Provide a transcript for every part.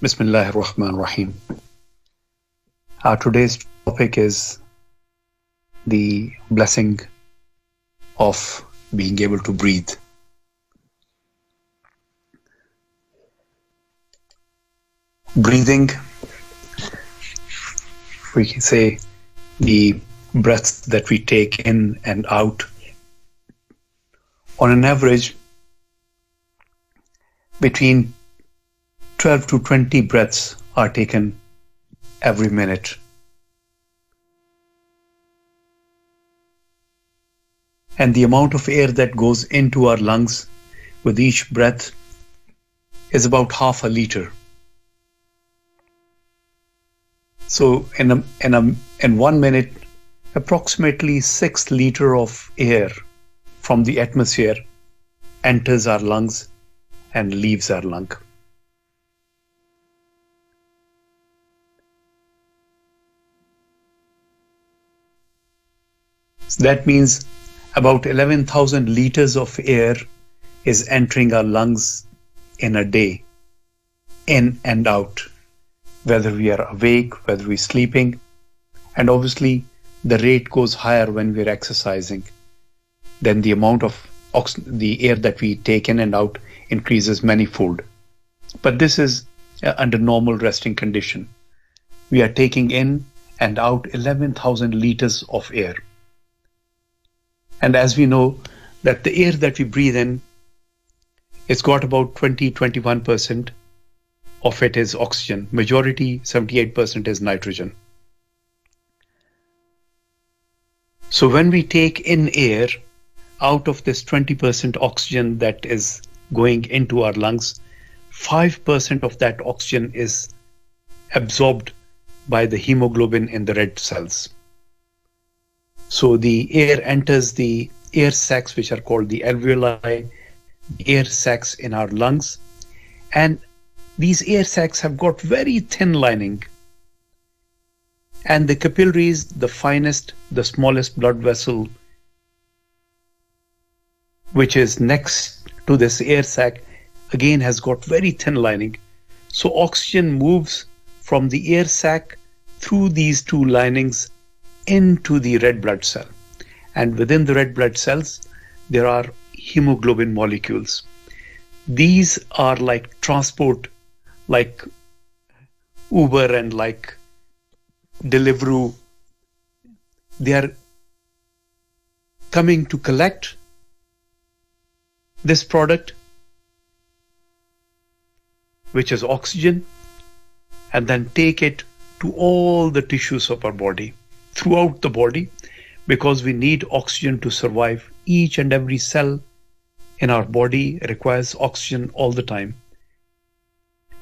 Bismillahir Rahmanir Rahim. Our today's topic is the blessing of being able to breathe. Breathing, we can say the breaths that we take in and out. On an average, between 12 to 20 breaths are taken every minute. And the amount of air that goes into our lungs with each breath is about half a liter. So in 1 minute, approximately 6 liters of air from the atmosphere enters our lungs and leaves our lung. So that means about 11,000 liters of air is entering our lungs in a day, in and out, whether we are awake, whether we're sleeping, and obviously the rate goes higher when we're exercising. Then the amount of the air that we take in and out increases manifold. But this is under normal resting condition. We are taking in and out 11,000 liters of air. And as we know that the air that we breathe in, it's got about 20-21% of it is oxygen. Majority, 78% is nitrogen. So when we take in air, out of this 20% oxygen that is going into our lungs, 5% of that oxygen is absorbed by the hemoglobin in the red cells. So the air enters the air sacs, which are called the alveoli, air sacs in our lungs. And these air sacs have got very thin lining. And the capillaries, the finest, the smallest blood vessel, which is next to this air sac, again has got very thin lining. So oxygen moves from the air sac through these two linings into the red blood cell. And within the red blood cells, there are hemoglobin molecules. These are like transport, like Uber and like Deliveroo. They are coming to collect this product, which is oxygen, and then take it to all the tissues of our body, throughout the body, because we need oxygen to survive. Each and every cell in our body requires oxygen all the time.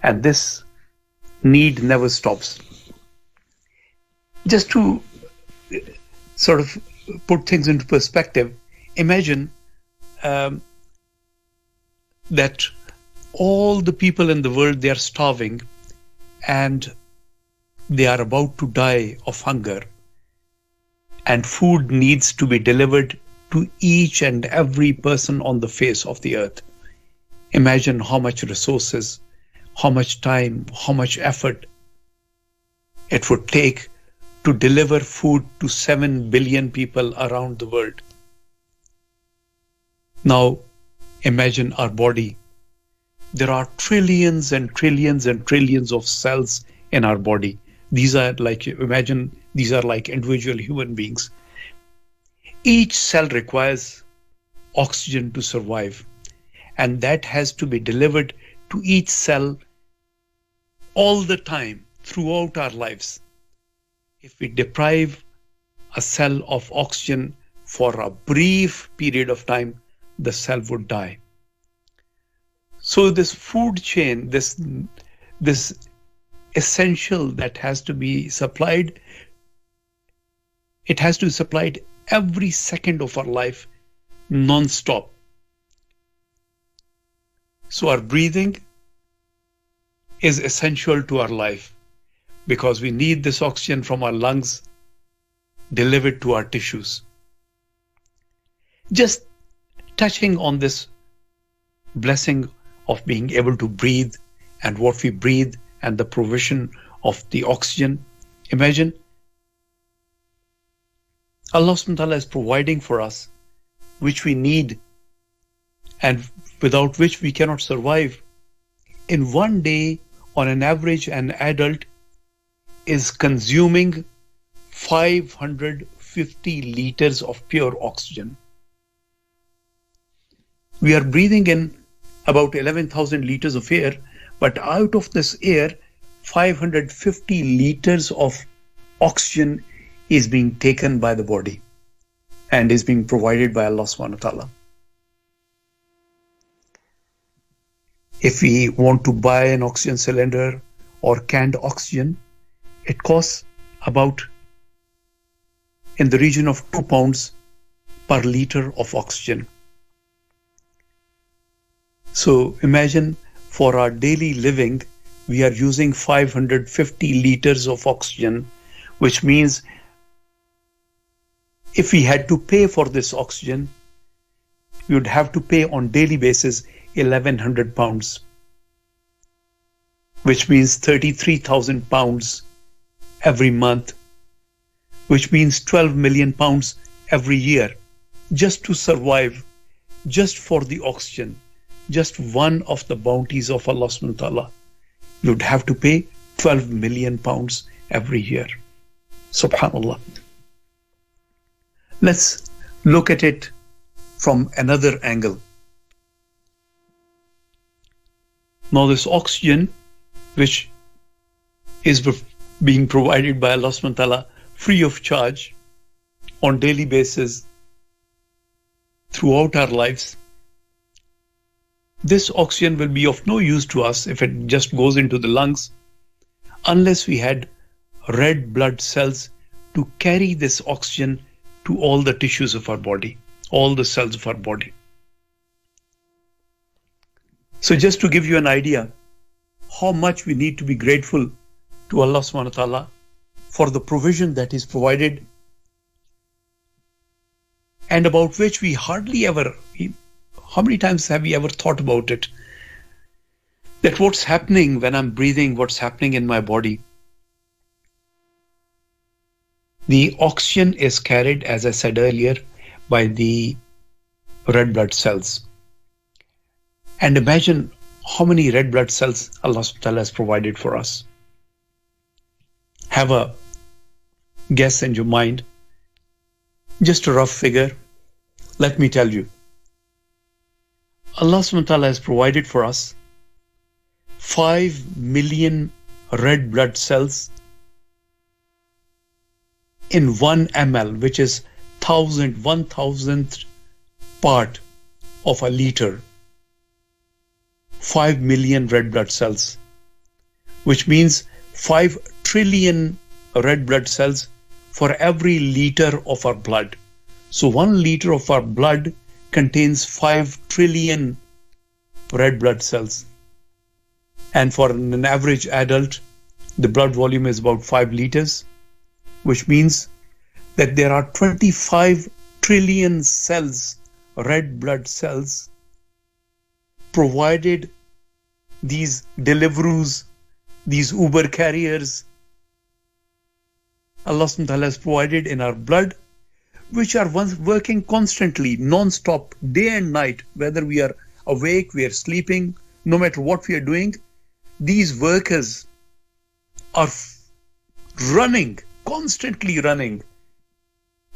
And this need never stops. Just to sort of put things into perspective, imagine that all the people in the world, they are starving and they are about to die of hunger. And food needs to be delivered to each and every person on the face of the earth. Imagine how much resources, how much time, how much effort it would take to deliver food to 7 billion people around the world. Now, imagine our body. There are trillions and trillions and trillions of cells in our body. These are like, imagine, these are like individual human beings. Each cell requires oxygen to survive, and that has to be delivered to each cell all the time throughout our lives. If we deprive a cell of oxygen for a brief period of time, the cell would die. So this food chain, this essential that has to be supplied, it has to be supplied every second of our life, non-stop. So our breathing is essential to our life because we need this oxygen from our lungs delivered to our tissues. Just touching on this blessing of being able to breathe and what we breathe and the provision of the oxygen. Imagine Allah subhanahu wa ta'ala is providing for us, which we need and without which we cannot survive. In one day, on an average, an adult is consuming 550 liters of pure oxygen. We are breathing in about 11,000 liters of air, but out of this air, 550 liters of oxygen is being taken by the body and is being provided by Allah subhanahu wa ta'ala. If we want to buy an oxygen cylinder or canned oxygen, it costs about in the region of 2 pounds per liter of oxygen. So imagine for our daily living, we are using 550 liters of oxygen, which means if we had to pay for this oxygen, we would have to pay on daily basis 1,100 pounds, which means 33,000 pounds every month, which means 12 million pounds every year, just to survive, just for the oxygen, just one of the bounties of Allah subhanahu wa ta'ala. You would have to pay 12 million pounds every year. Subhanallah. Let's look at it from another angle. Now this oxygen, which is being provided by Allah subhanahu wa ta'ala free of charge on daily basis throughout our lives, this oxygen will be of no use to us if it just goes into the lungs, unless we had red blood cells to carry this oxygen to all the tissues of our body, all the cells of our body. So just to give you an idea how much we need to be grateful to Allah subhanahu wa ta'ala for the provision that is provided and about which we hardly ever, how many times have we ever thought about it? That what's happening when I'm breathing, what's happening in my body. The oxygen is carried, as I said earlier, by the red blood cells. And imagine how many red blood cells Allah subhanahu wa ta'ala has provided for us. Have a guess in your mind, just a rough figure. Let me tell you. Allah subhanahu wa ta'ala has provided for us 5 million red blood cells in 1 ml, which is 1,000th part of a liter. 5 million red blood cells, which means 5 trillion red blood cells for every liter of our blood. So 1 liter of our blood contains 5 trillion red blood cells. And for an average adult, the blood volume is about 5 liters, which means that there are 25 trillion cells, red blood cells, provided these Deliveroos, these Uber carriers, Allah subhanahu wa ta'ala has provided in our blood, which are working constantly, non-stop, day and night, whether we are awake, we are sleeping, no matter what we are doing, these workers are running, constantly running.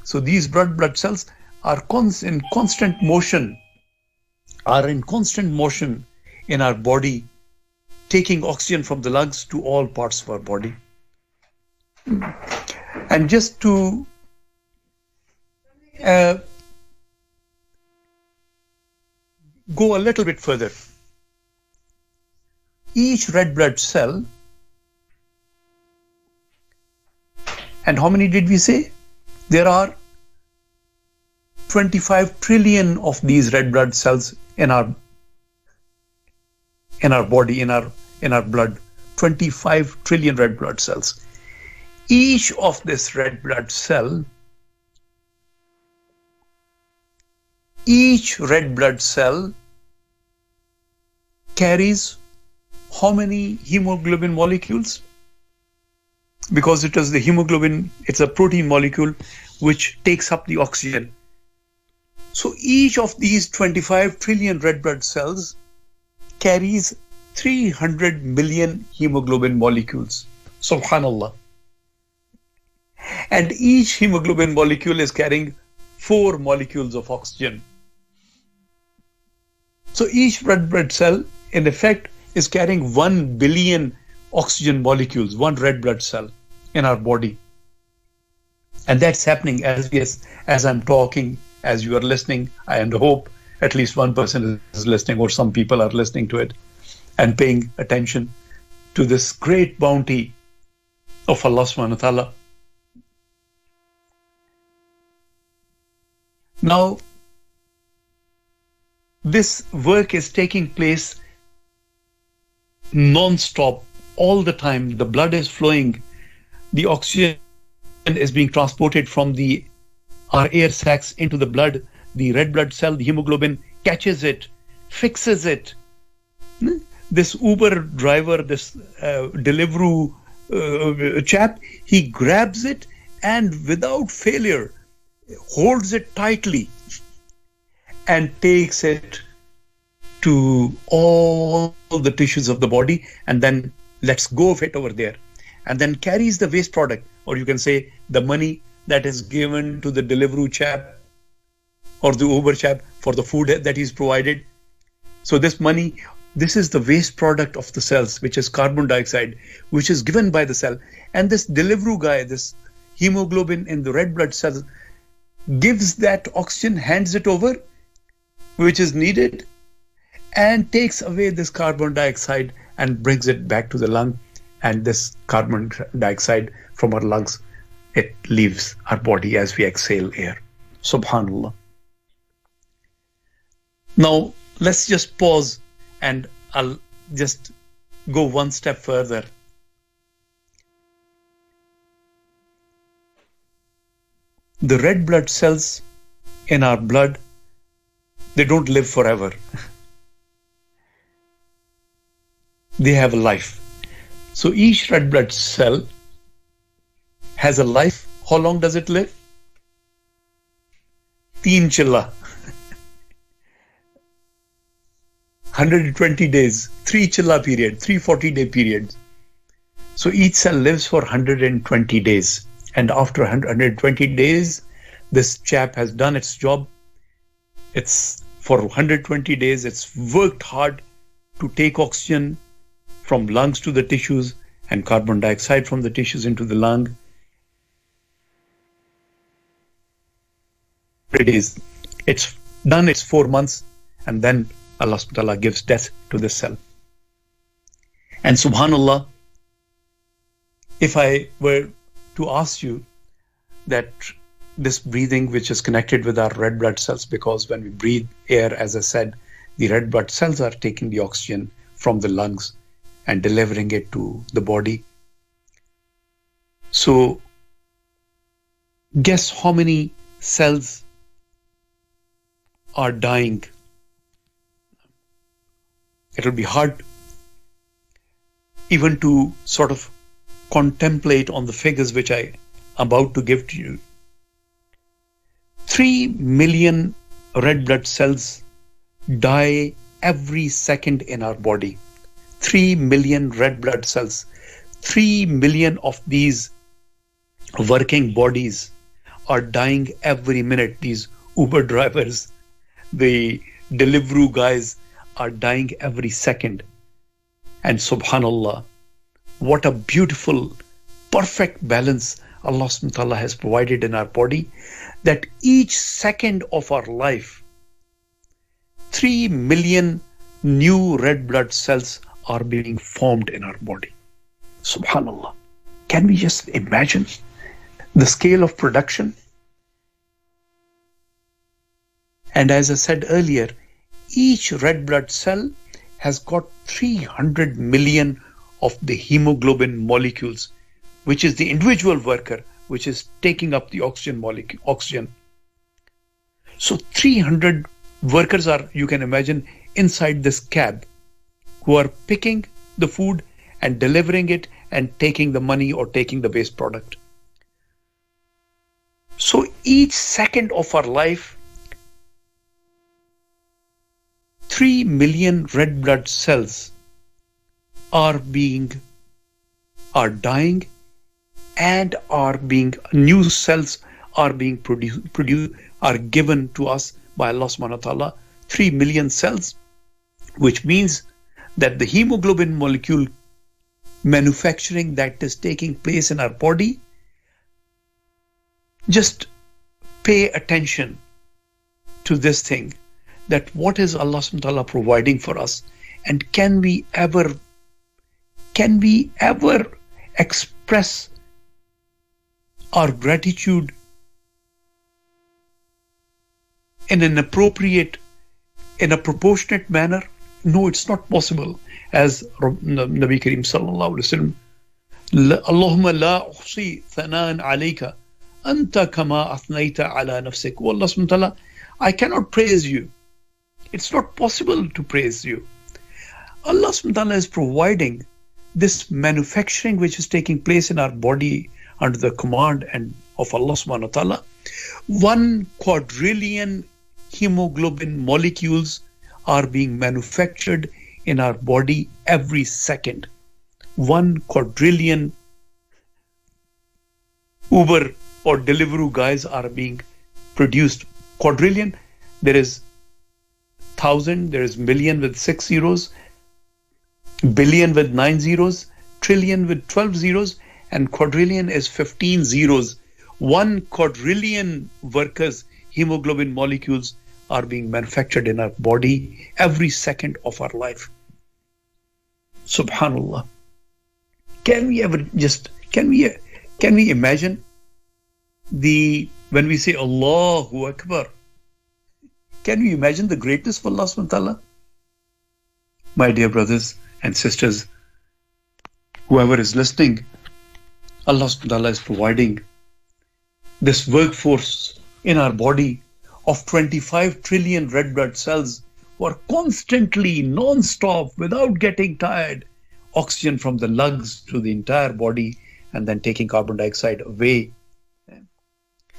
So these blood cells are in constant motion in our body, taking oxygen from the lungs to all parts of our body. And just to go a little bit further, each red blood cell, and how many did we say? There are 25 trillion of these red blood cells in our body, in our blood. 25 trillion red blood cells. Each of this red blood cell, carries how many hemoglobin molecules? Because it is the hemoglobin, it's a protein molecule which takes up the oxygen. So each of these 25 trillion red blood cells carries 300 million hemoglobin molecules. Subhanallah. And each hemoglobin molecule is carrying 4 molecules of oxygen. So each red blood cell, in effect, is carrying 1 billion oxygen molecules, one red blood cell in our body. And that's happening as I'm talking, as you are listening. I hope at least one person is listening, or some people are listening to it and paying attention to this great bounty of Allah subhanahu wa ta'ala. Now, this work is taking place non-stop, all the time. The blood is flowing. The oxygen is being transported from our air sacs into the blood. The red blood cell, the hemoglobin, catches it, fixes it. This Uber driver, this Deliveroo chap, he grabs it and without failure holds it tightly and takes it to all the tissues of the body and then lets go of it over there, and then carries the waste product, or you can say the money that is given to the Deliveroo chap or the Uber chap for the food that he's provided. So this money, this is the waste product of the cells, which is carbon dioxide, which is given by the cell. And this Deliveroo guy, this hemoglobin in the red blood cells, gives that oxygen, hands it over, which is needed, and takes away this carbon dioxide and brings it back to the lung. And this carbon dioxide from our lungs, it leaves our body as we exhale air. Subhanallah. Now, let's just pause and I'll just go one step further. The red blood cells in our blood, they don't live forever. They have a life. So each red blood cell has a life. How long does it live? 3 chilla. 120 days, 3 chilla period, 340-day periods. So each cell lives for 120 days. And after 120 days, this chap has done its job. It's for 120 days, it's worked hard to take oxygen from lungs to the tissues and carbon dioxide from the tissues into the lung. It's done its 4 months, and then Allah subhanahu wa ta'ala gives death to this cell. And subhanallah, if I were to ask you that this breathing, which is connected with our red blood cells, because when we breathe air, as I said, the red blood cells are taking the oxygen from the lungs and delivering it to the body. So guess how many cells are dying? It will be hard even to sort of contemplate on the figures which I am about to give to you. 3 million red blood cells die every second in our body. 3 million red blood cells. 3 million of these working bodies are dying every minute. These Uber drivers, the Deliveroo guys are dying every second. And subhanallah, what a beautiful, perfect balance Allah subhanahu wa ta'ala has provided in our body, that each second of our life, 3 million new red blood cells are being formed in our body. Subhanallah. Can we just imagine the scale of production? And as I said earlier, each red blood cell has got 300 million of the hemoglobin molecules, which is the individual worker, which is taking up the oxygen. So 300 workers are, you can imagine, inside this cab, who are picking the food and delivering it and taking the money or taking the waste product. So each second of our life, 3 million red blood cells are dying and new cells are being are given to us by Allah subhanahu wa ta'ala. 3 million cells, which means that the hemoglobin molecule manufacturing that is taking place in our body, just pay attention to this thing, that what is Allah subhanahu wa ta'ala providing for us, and can we ever express our gratitude in a proportionate manner? No, it's not possible. As Nabi Kareem sallallahu alaihi wasallam, Allahumma la uhsi thanaan alayka anta kama athnayta ala nafsik. Oh Allah subhanahu wa ta'ala, I cannot praise you. It's not possible to praise you. Allah subhanahu wa ta'ala is providing this manufacturing which is taking place in our body under the command and of Allah subhanahu wa ta'ala. 1 quadrillion hemoglobin molecules are being manufactured in our body every second. 1 quadrillion Uber or Deliveroo guys are being produced. Quadrillion, there is 1,000, there is million with 6 zeros, billion with 9 zeros, trillion with 12 zeros, and quadrillion is 15 zeros. 1 quadrillion workers, hemoglobin molecules are being manufactured in our body every second of our life. Subhanallah. Can we imagine when we say Allahu Akbar, can we imagine the greatness of Allah subhanahu wa ta'ala? My dear brothers and sisters, whoever is listening, Allah subhanahu wa ta'ala is providing this workforce in our body of 25 trillion red blood cells who are constantly, non-stop, without getting tired, oxygen from the lungs to the entire body and then taking carbon dioxide away.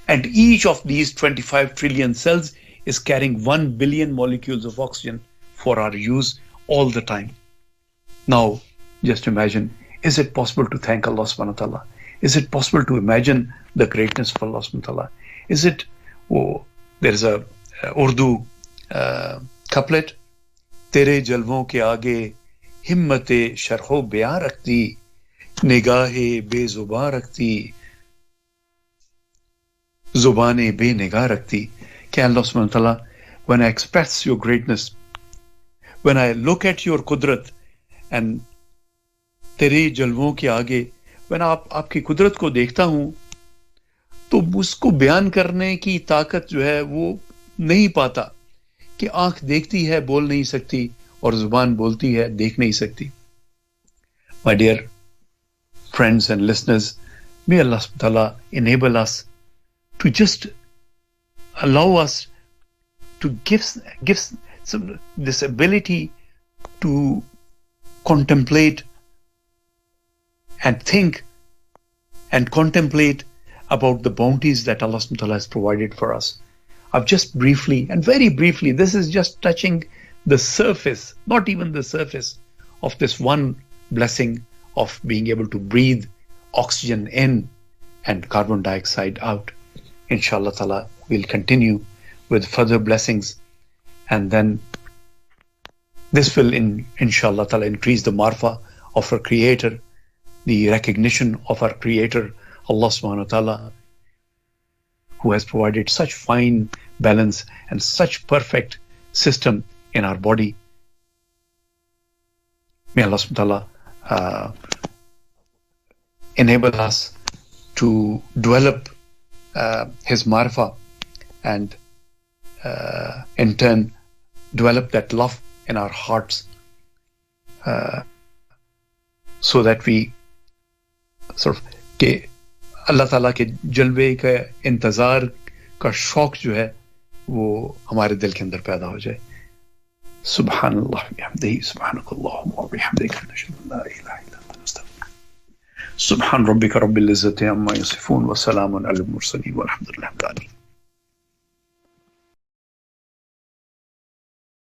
And each of these 25 trillion cells is carrying 1 billion molecules of oxygen for our use all the time. Now, just imagine, is it possible to thank Allah subhanahu wa ta'ala? Is it possible to imagine the greatness of Allah subhanahu wa ta'ala? Is it, there's a Urdu couplet, Tere jalwon ke aage himmate sharho beyan rakhti, nigahe bezuban rakhti, zubane be nigah rakhti. Ke Allah subhanahu wa ta'ala, when I express your greatness, when I look at your qudrat and tere jalwon ke aage, when आपकी कुदरत को देखता हूं तो उसको बयान करने की ताकत जो है वो नहीं पाता कि आंख देखती है बोल नहीं सकती और जुबान बोलती है देख नहीं सकती. My dear friends and listeners, may Allah subhanahu wa ta'ala enable us to just allow us to give this ability to contemplate and think and contemplate about the bounties that Allah subhanahu wa ta'ala has provided for us. I've just briefly, and very briefly, this is just touching the surface, not even the surface of this one blessing of being able to breathe oxygen in and carbon dioxide out. Inshallah ta'ala, we'll continue with further blessings, and then this will inshallah ta'ala increase the marfa of our Creator, the recognition of our Creator, Allah subhanahu wa ta'ala, who has provided such fine balance and such perfect system in our body. May Allah subhanahu wa ta'ala enable us to develop His marfa and in turn develop that love in our hearts so that we sort of के अल्लाह ताला के जलवे का इंतज़ार का शौक जो है वो हमारे दिल के अंदर पैदा हो जाए. Subhanallah bihamdihi, subhanakallahumma wa bihamdika, nashhadu an la ilaha illa anta nastaghfiruka. Subhan rabbika rabbil izzati amma yasifun wa salamun alal mursalin walhamdulillahi rabbil alamin.